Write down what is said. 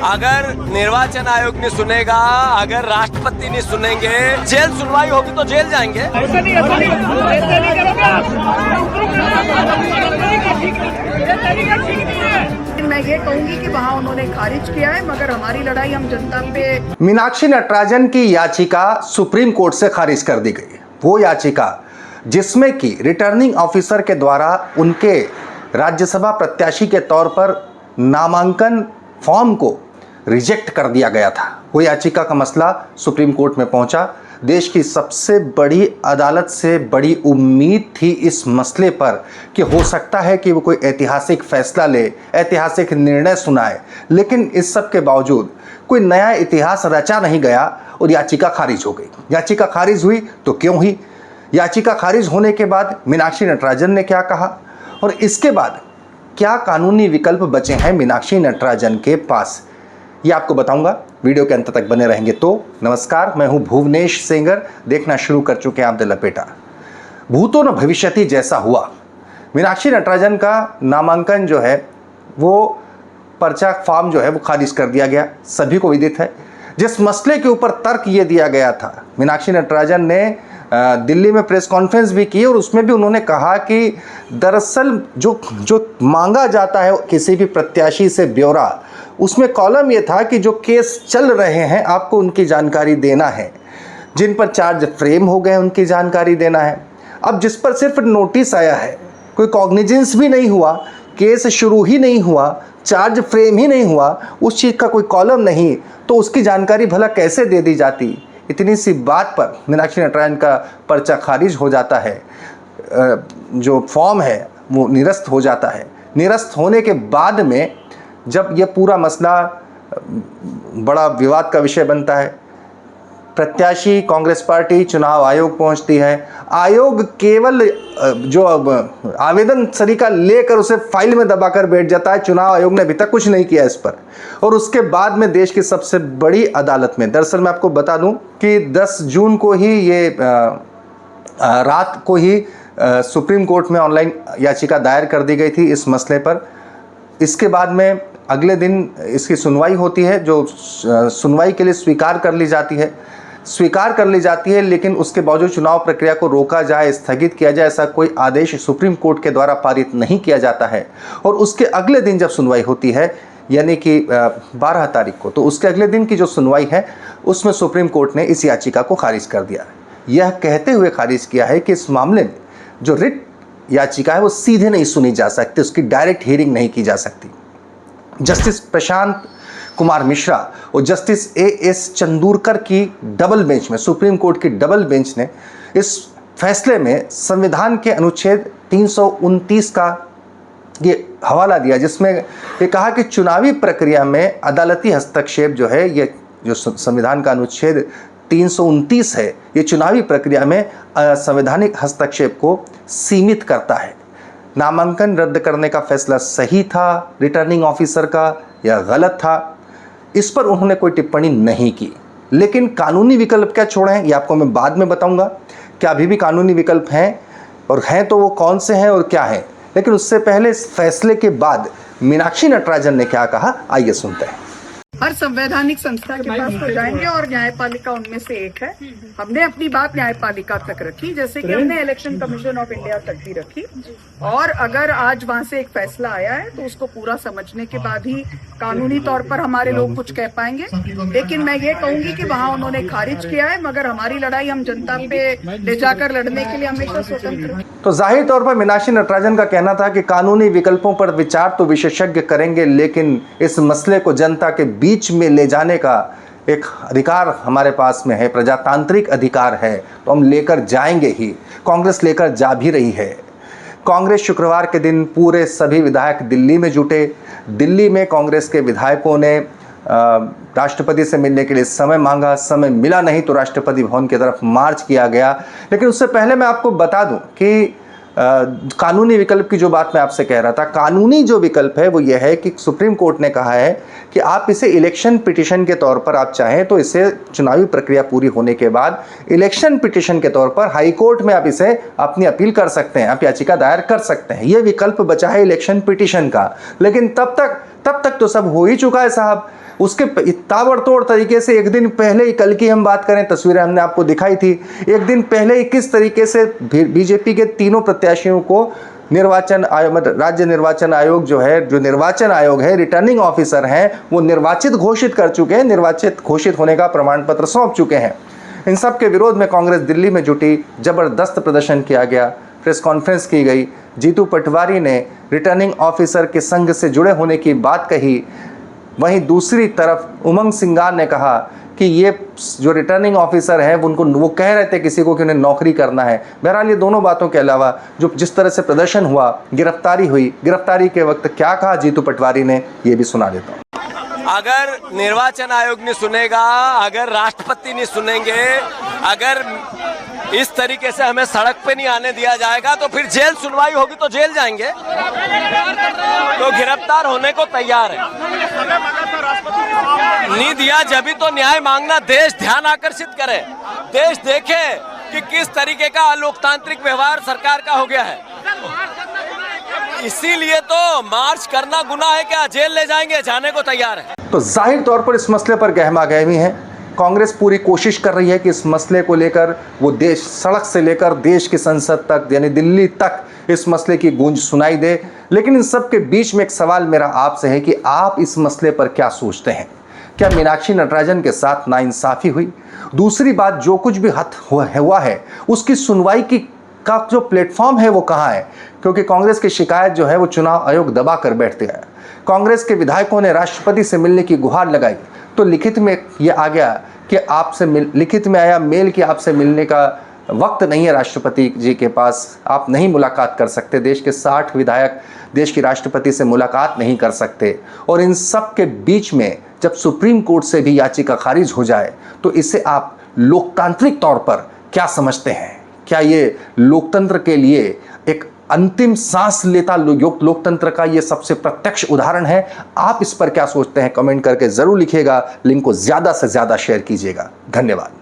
अगर निर्वाचन आयोग ने सुनेगा, अगर राष्ट्रपति ने सुनेंगे, जेल सुनवाई होगी तो जेल जाएंगे। ऐसा नहीं करोगे आप। मैं ये कहूंगी कि वहाँ उन्होंने खारिज किया है, मगर हमारी लड़ाई हम जनता पे। मीनाक्षी नटराजन की याचिका सुप्रीम कोर्ट से खारिज कर दी गई। वो याचिका जिसमें कि रिटर्निंग ऑफिसर के द्वारा उनके राज्यसभा प्रत्याशी के तौर पर नामांकन फॉर्म को रिजेक्ट कर दिया गया था, वो याचिका का मसला सुप्रीम कोर्ट में पहुंचा। देश की सबसे बड़ी अदालत से बड़ी उम्मीद थी इस मसले पर कि हो सकता है कि वो कोई ऐतिहासिक फैसला ले, ऐतिहासिक निर्णय सुनाए, लेकिन इस सब के बावजूद कोई नया इतिहास रचा नहीं गया और याचिका खारिज हो गई। याचिका खारिज हुई तो क्यों हुई? याचिका खारिज होने के बाद मीनाक्षी नटराजन ने क्या कहा और इसके बाद क्या कानूनी विकल्प बचे हैं मीनाक्षी नटराजन के पास, ये आपको बताऊंगा। वीडियो के अंत तक बने रहेंगे तो। नमस्कार, मैं हूं भुवनेश सेंगर। देखना शुरू कर चुके हैं आप द लपेटा। भूतो न भविष्यति जैसा हुआ, मीनाक्षी नटराजन का नामांकन जो है वो पर्चा फॉर्म जो है वो खारिज कर दिया गया, सभी को विदित है। जिस मसले के ऊपर तर्क ये दिया गया था, मीनाक्षी नटराजन ने दिल्ली में प्रेस कॉन्फ्रेंस भी की और उसमें भी उन्होंने कहा कि दरअसल जो मांगा जाता है किसी भी प्रत्याशी से ब्यौरा, उसमें कॉलम ये था कि जो केस चल रहे हैं आपको उनकी जानकारी देना है, जिन पर चार्ज फ्रेम हो गए उनकी जानकारी देना है। अब जिस पर सिर्फ नोटिस आया है, कोई कॉग्निजेंस भी नहीं हुआ, केस शुरू ही नहीं हुआ, चार्ज फ्रेम ही नहीं हुआ, उस चीज़ का कोई कॉलम नहीं, तो उसकी जानकारी भला कैसे दे दी जाती? इतनी सी बात पर मीनाक्षी नटराजन का पर्चा खारिज हो जाता है, जो फॉर्म है वो निरस्त हो जाता है। निरस्त होने के बाद में जब ये पूरा मसला बड़ा विवाद का विषय बनता है, प्रत्याशी कांग्रेस पार्टी चुनाव आयोग पहुंचती है। आयोग केवल जो आवेदन सरीका लेकर उसे फाइल में दबाकर बैठ जाता है। चुनाव आयोग ने अभी तक कुछ नहीं किया इस पर। और उसके बाद में देश की सबसे बड़ी अदालत में, दरअसल मैं आपको बता दूं कि 10 जून को ही ये रात को ही सुप्रीम कोर्ट में ऑनलाइन याचिका दायर कर दी गई थी इस मसले पर। इसके बाद में अगले दिन इसकी सुनवाई होती है, जो सुनवाई के लिए स्वीकार कर ली जाती है, लेकिन उसके बावजूद चुनाव प्रक्रिया को रोका जाए, स्थगित किया जाए, ऐसा कोई आदेश सुप्रीम कोर्ट के द्वारा पारित नहीं किया जाता है। और उसके अगले दिन जब सुनवाई होती है, यानी कि 12 तारीख को, तो उसके अगले दिन की जो सुनवाई है उसमें सुप्रीम कोर्ट ने इस याचिका को खारिज कर दिया। यह कहते हुए खारिज किया है कि इस मामले में जो रिट याचिका है वो सीधे नहीं सुनी जा सकती, उसकी डायरेक्ट हियरिंग नहीं की जा सकती। जस्टिस प्रशांत कुमार मिश्रा और जस्टिस A.S. चंदूरकर की डबल बेंच में, सुप्रीम कोर्ट की डबल बेंच ने इस फैसले में संविधान के अनुच्छेद 329 का ये हवाला दिया, जिसमें ये कहा कि चुनावी प्रक्रिया में अदालती हस्तक्षेप जो है, ये जो संविधान का अनुच्छेद 329 है, ये चुनावी प्रक्रिया में संवैधानिक हस्तक्षेप को सीमित करता है। नामांकन रद्द करने का फैसला सही था रिटर्निंग ऑफिसर का या गलत था, इस पर उन्होंने कोई टिप्पणी नहीं की। लेकिन कानूनी विकल्प क्या छोड़े हैं ये आपको मैं बाद में बताऊंगा। क्या अभी भी कानूनी विकल्प हैं और हैं तो वो कौन से हैं और क्या हैं, लेकिन उससे पहले इस फैसले के बाद मीनाक्षी नटराजन ने क्या कहा, आइए सुनते हैं। हर संवैधानिक संस्था के पास तो जाएंगे और न्यायपालिका उनमें से एक है। हमने अपनी बात न्यायपालिका तक रखी, जैसे कि हमने इलेक्शन कमीशन ऑफ इंडिया तक भी रखी। और अगर आज वहां से एक फैसला आया है तो उसको पूरा समझने के बाद ही कानूनी तौर पर हमारे लोग कुछ कह पाएंगे। लेकिन मैं ये कहूंगी कि वहां उन्होंने खारिज किया है, मगर हमारी लड़ाई हम जनता पे ले जाकर लड़ने के लिए हमेशा स्वतंत्र हैं। तो जाहिर तौर पर मीनाक्षी नटराजन का कहना था कि कानूनी विकल्पों पर विचार तो विशेषज्ञ करेंगे, लेकिन इस मसले को जनता के बीच में ले जाने का एक अधिकार हमारे पास में है, प्रजातांत्रिक अधिकार है, तो हम लेकर जाएंगे ही। कांग्रेस लेकर जा भी रही है। कांग्रेस शुक्रवार के दिन पूरे सभी विधायक दिल्ली में जुटे। दिल्ली में कांग्रेस के विधायकों ने राष्ट्रपति से मिलने के लिए समय मांगा, समय मिला नहीं तो राष्ट्रपति भवन की तरफ मार्च किया गया। लेकिन उससे पहले मैं आपको बता दूं कि कानूनी विकल्प की जो बात मैं आपसे कह रहा था, कानूनी जो विकल्प है वो ये है कि सुप्रीम कोर्ट ने कहा है कि आप इसे इलेक्शन पिटीशन के तौर पर आप चाहें तो इसे चुनावी प्रक्रिया पूरी होने के बाद इलेक्शन पिटीशन के तौर पर हाई कोर्ट में आप इसे अपनी अपील कर सकते हैं, आप याचिका दायर कर सकते हैं। ये विकल्प बचा है इलेक्शन पिटीशन का। लेकिन तब तक तो सब हो ही चुका है साहब। उसके ताबड़तोड़ तरीके से एक दिन पहले ही, कल की हम बात करें, तस्वीरें हमने आपको दिखाई थी, एक दिन पहले ही किस तरीके से बीजेपी के तीनों प्रत्याशियों को निर्वाचन आयोग, राज्य निर्वाचन आयोग जो है, जो निर्वाचन आयोग है, रिटर्निंग ऑफिसर हैं, वो निर्वाचित घोषित कर चुके हैं, निर्वाचित घोषित होने का प्रमाण पत्र सौंप चुके हैं। इन सब के विरोध में कांग्रेस दिल्ली में जुटी, जबरदस्त प्रदर्शन किया गया, प्रेस कॉन्फ्रेंस की गई। जीतू पटवारी ने रिटर्निंग ऑफिसर के संघ से जुड़े होने की बात कही। वहीं दूसरी तरफ उमंग सिंगार ने कहा कि ये जो रिटर्निंग ऑफिसर है वो कह रहे थे किसी को कि उन्हें नौकरी करना है। बहरहाल ये दोनों बातों के अलावा जो जिस तरह से प्रदर्शन हुआ, गिरफ्तारी हुई, गिरफ्तारी के वक्त क्या कहा जीतू पटवारी ने, ये भी सुना देता हूँ। अगर निर्वाचन आयोग नहीं सुनेगा, अगर राष्ट्रपति नहीं सुनेंगे, अगर इस तरीके से हमें सड़क पे नहीं आने दिया जाएगा तो फिर जेल सुनवाई होगी तो जेल जाएंगे, तो गिरफ्तार होने को तैयार है। नहीं दिया जब तो न्याय मांगना, देश ध्यान आकर्षित करे, देश देखे कि किस तरीके का लोकतांत्रिक व्यवहार सरकार का हो गया है। इसीलिए तो मार्च करना गुनाह है क्या? जेल ले जाएंगे, जाने को तैयार है। तो जाहिर तौर पर इस मसले पर गहमागहमी है। कांग्रेस पूरी कोशिश कर रही है कि इस मसले को लेकर वो देश, सड़क से लेकर देश की संसद तक, यानी दिल्ली तक इस मसले की गूंज सुनाई दे। लेकिन इन सब के बीच में एक सवाल मेरा आपसे है कि आप इस मसले पर क्या सोचते हैं? क्या मीनाक्षी नटराजन के साथ नाइंसाफी हुई? दूसरी बात, जो कुछ भी हुआ है उसकी सुनवाई का जो प्लेटफॉर्म है वो कहाँ है? क्योंकि कांग्रेस की शिकायत जो है वो चुनाव आयोग दबा कर बैठते हैं। कांग्रेस के विधायकों ने राष्ट्रपति से मिलने की गुहार लगाई तो लिखित में ये आ गया कि आपसे लिखित में आया मेल कि आपसे मिलने का वक्त नहीं है राष्ट्रपति जी के पास, आप नहीं मुलाकात कर सकते। देश के 60 विधायक देश की राष्ट्रपति से मुलाकात नहीं कर सकते। और इन सब के बीच में जब सुप्रीम कोर्ट से भी याचिका खारिज हो जाए तो इसे आप लोकतांत्रिक तौर पर क्या समझते हैं? क्या ये लोकतंत्र के लिए एक अंतिम सांस लेता लोकतंत्र का ये सबसे प्रत्यक्ष उदाहरण है? आप इस पर क्या सोचते हैं? कमेंट करके जरूर लिखिएगा। लिंक को ज्यादा से ज्यादा शेयर कीजिएगा। धन्यवाद।